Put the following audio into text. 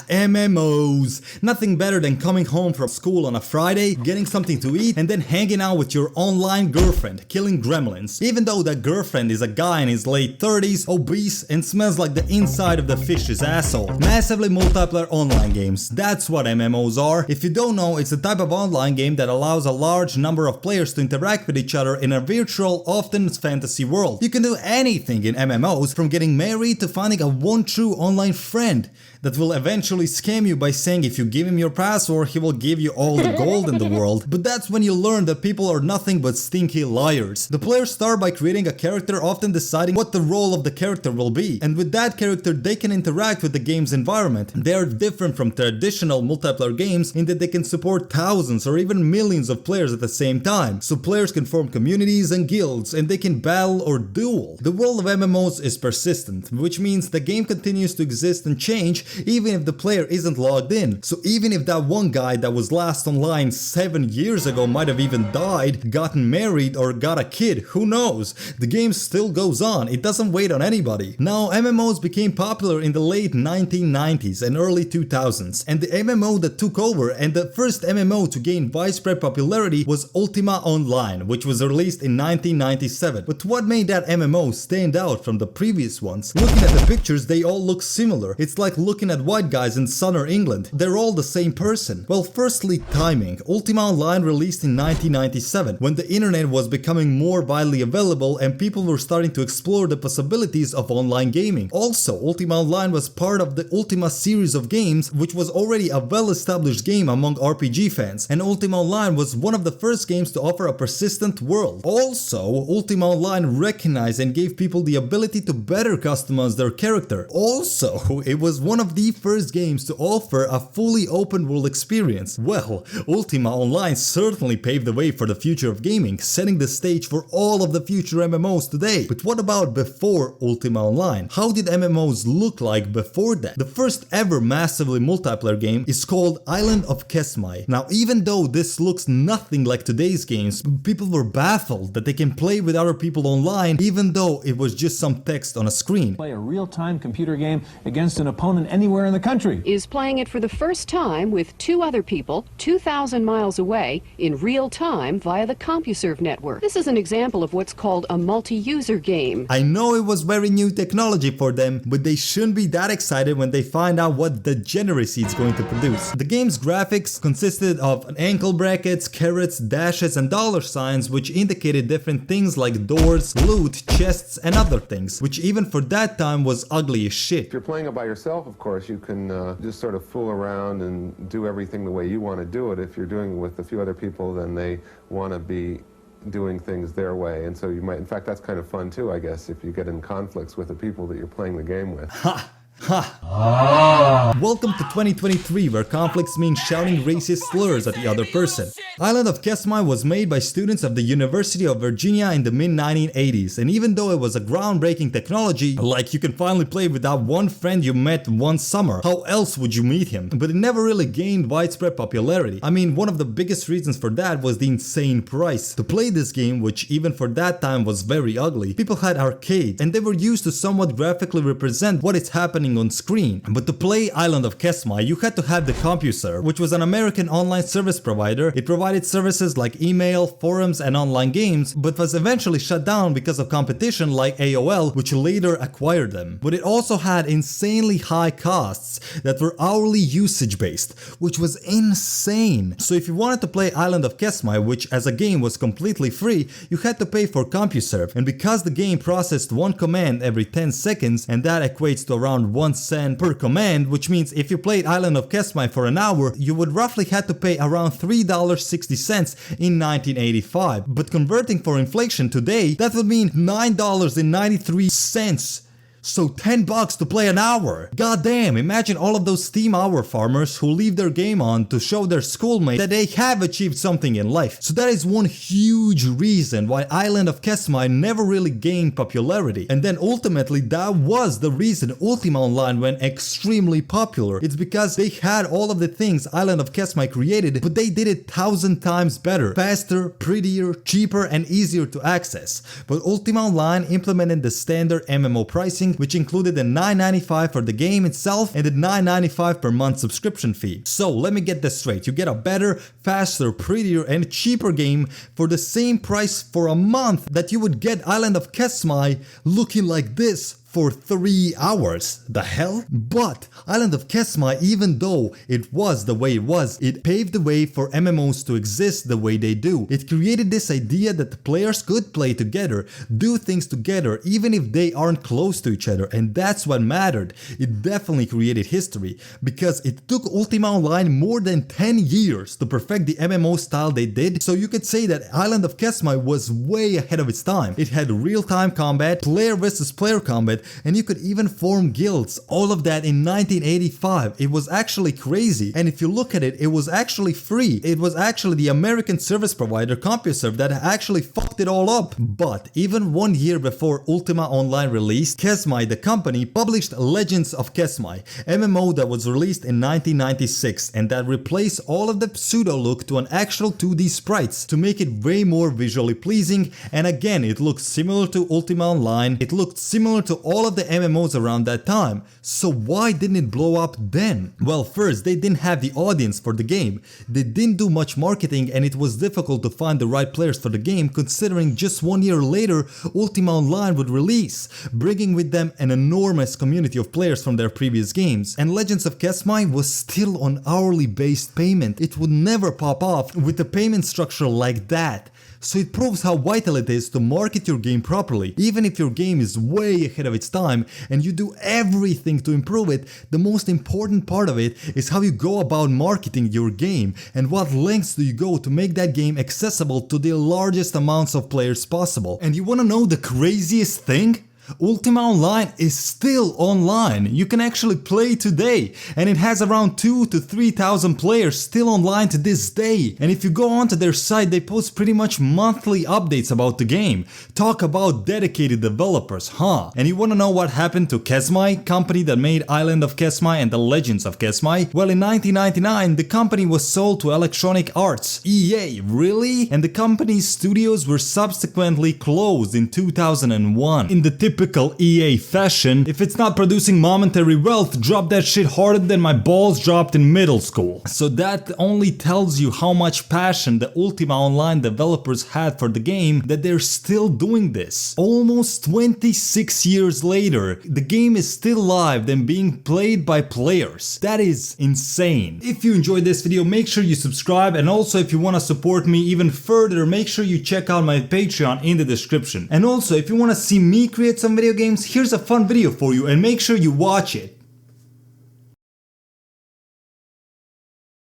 MMOs. Nothing better than coming home from school on a Friday, getting something to eat, and then hanging out with your online girlfriend, killing gremlins. Even though that girlfriend is a guy in his late 30s, obese, and smells like the inside of the fish's asshole. Massively multiplayer online games. That's what MMOs are. If you don't know, it's a type of online game that allows a large number of players to interact with each other in a virtual, often fantasy world. You can do anything in MMOs, from getting married to finding a one true online friend that will eventually scam you by saying if you give him your password, he will give you all the gold in the world. But that's when you learn that people are nothing but stinky liars. The players start by creating a character, often deciding what the role of the character will be, and with that character they can interact with the game's environment. They are different from traditional multiplayer games in that they can support thousands or even millions of players at the same time, so players can form communities and guilds, and they can battle or duel. The world of MMOs is persistent, which means the game continues to exist and change even if the player isn't logged in. So even if that one guy that was last online 7 years ago might have even died, gotten married, or got a kid, who knows? The game still goes on, it doesn't wait on anybody. Now, MMOs became popular in the late 1990s and early 2000s, and the MMO that took over and the first MMO to gain widespread popularity was Ultima Online, which was released in 1997. But what made that MMO stand out from the previous ones? Looking at the pictures, they all look similar. It's like looking at white guys in southern England. They're all the same person. Well, firstly, timing. Ultima Online released in 1997, when the internet was becoming more widely available and people were starting to explore the possibilities of online gaming. Also, Ultima Online was part of the Ultima series of games, which was already a well-established game among RPG fans, and Ultima Online was one of the first games to offer a persistent world. Also, Ultima Online recognized and gave people the ability to better customize their character. Also, it was one of the first games to offer a fully open world experience. Well, Ultima Online certainly paved the way for the future of gaming, setting the stage for all of the future MMOs today. But what about before Ultima Online? How did MMOs look like before that? The first ever massively multiplayer game is called Island of Kesmai. Now, even though this looks nothing like today's games, people were baffled that they can play with other people online even though it was just some text on a screen. Play a real-time computer game against an opponent anywhere in the country. Is playing it for the first time with two other people 2,000 miles away in real time via the CompuServe network. This is an example of what's called a multi-user game. I know it was very new technology for them, but they shouldn't be that excited when they find out what degeneracy is going to produce. The game's graphics consisted of ankle brackets, carrots, dashes, and dollar signs, which indicated different things like doors, loot, chests, and other things, which even for that time was ugly as shit. If you're playing it by yourself, of course, you can just sort of fool around and do everything the way you want to do it. If you're doing it with a few other people, then they want to be doing things their way, and so you might, in fact, that's kind of fun too, I guess, if you get in conflicts with the people that you're playing the game with. Ha! Welcome to 2023, where conflicts mean shouting racist slurs at the other person. Island of Kesmai was made by students of the University of Virginia in the mid-1980s, and even though it was a groundbreaking technology, like you can finally play with that one friend you met one summer, how else would you meet him? But it never really gained widespread popularity. I mean, one of the biggest reasons for that was the insane price. To play this game, which even for that time was very ugly, people had arcades, and they were used to somewhat graphically represent what is happening on screen. But to play Island of Kesmai, you had to have the CompuServe, which was an American online service provider. It provided services like email, forums, and online games, but was eventually shut down because of competition like AOL, which later acquired them. But it also had insanely high costs that were hourly usage based, which was insane. So if you wanted to play Island of Kesmai, which as a game was completely free, you had to pay for CompuServe, and because the game processed one command every 10 seconds, and that equates to around 1 cent per command, which means if you played Island of Kesmai for an hour, you would roughly have to pay around $3.60 in 1985. But converting for inflation today, that would mean $9.93. So $10 to play an hour. God damn, imagine all of those Steam Hour farmers who leave their game on to show their schoolmates that they have achieved something in life. So that is one huge reason why Island of Kesmai never really gained popularity. And then ultimately that was the reason Ultima Online went extremely popular. It's because they had all of the things Island of Kesmai created, but they did it 1,000 times better, faster, prettier, cheaper, and easier to access. But Ultima Online implemented the standard MMO pricing pricing, which included the $9.95 for the game itself and the $9.95 per month subscription fee. So let me get this straight, you get a better, faster, prettier and cheaper game for the same price for a month that you would get Island of Kesmai looking like this for 3 hours. The hell? But Island of Kesmai, even though it was the way it was, it paved the way for MMOs to exist the way they do. It created this idea that the players could play together, do things together, even if they aren't close to each other, and that's what mattered. It definitely created history, because it took Ultima Online more than 10 years to perfect the MMO style they did, so you could say that Island of Kesmai was way ahead of its time. It had real-time combat, player versus player combat, and you could even form guilds, all of that in 1985. It was actually crazy, and if you look at it, it was actually free. It was actually the American service provider CompuServe that actually fucked it all up. But even 1 year before Ultima Online released, Kesmai, the company, published Legends of Kesmai, MMO that was released in 1996 and that replaced all of the pseudo look to an actual 2D sprites to make it way more visually pleasing, and again it looked similar to Ultima Online, it looked similar to all of the MMOs around that time. So why didn't it blow up then? Well, first, they didn't have the audience for the game. They didn't do much marketing and it was difficult to find the right players for the game, considering just 1 year later Ultima Online would release, bringing with them an enormous community of players from their previous games. And Legends of Kesmai was still on hourly based payment. It would never pop off with a payment structure like that. So it proves how vital it is to market your game properly. Even if your game is way ahead of its time and you do everything to improve it, the most important part of it is how you go about marketing your game and what lengths do you go to make that game accessible to the largest amounts of players possible. And you wanna know the craziest thing? Ultima Online is still online. You can actually play today, and it has around 2,000 to 3,000 players still online to this day. And if you go onto their site, they post pretty much monthly updates about the game. Talk about dedicated developers, huh? And you wanna know what happened to Kesmai, company that made Island of Kesmai and the Legends of Kesmai? Well, in 1999, the company was sold to Electronic Arts. EA, really? And the company's studios were subsequently closed in 2001. In the typical EA fashion, if it's not producing momentary wealth, drop that shit harder than my balls dropped in middle school. So that only tells you how much passion the Ultima Online developers had for the game, that they're still doing this. Almost 26 years later, the game is still live and being played by players. That is insane. If you enjoyed this video, make sure you subscribe, and also if you want to support me even further, make sure you check out my Patreon in the description. And also if you want to see me create some video games, here's a fun video for you and make sure you watch it.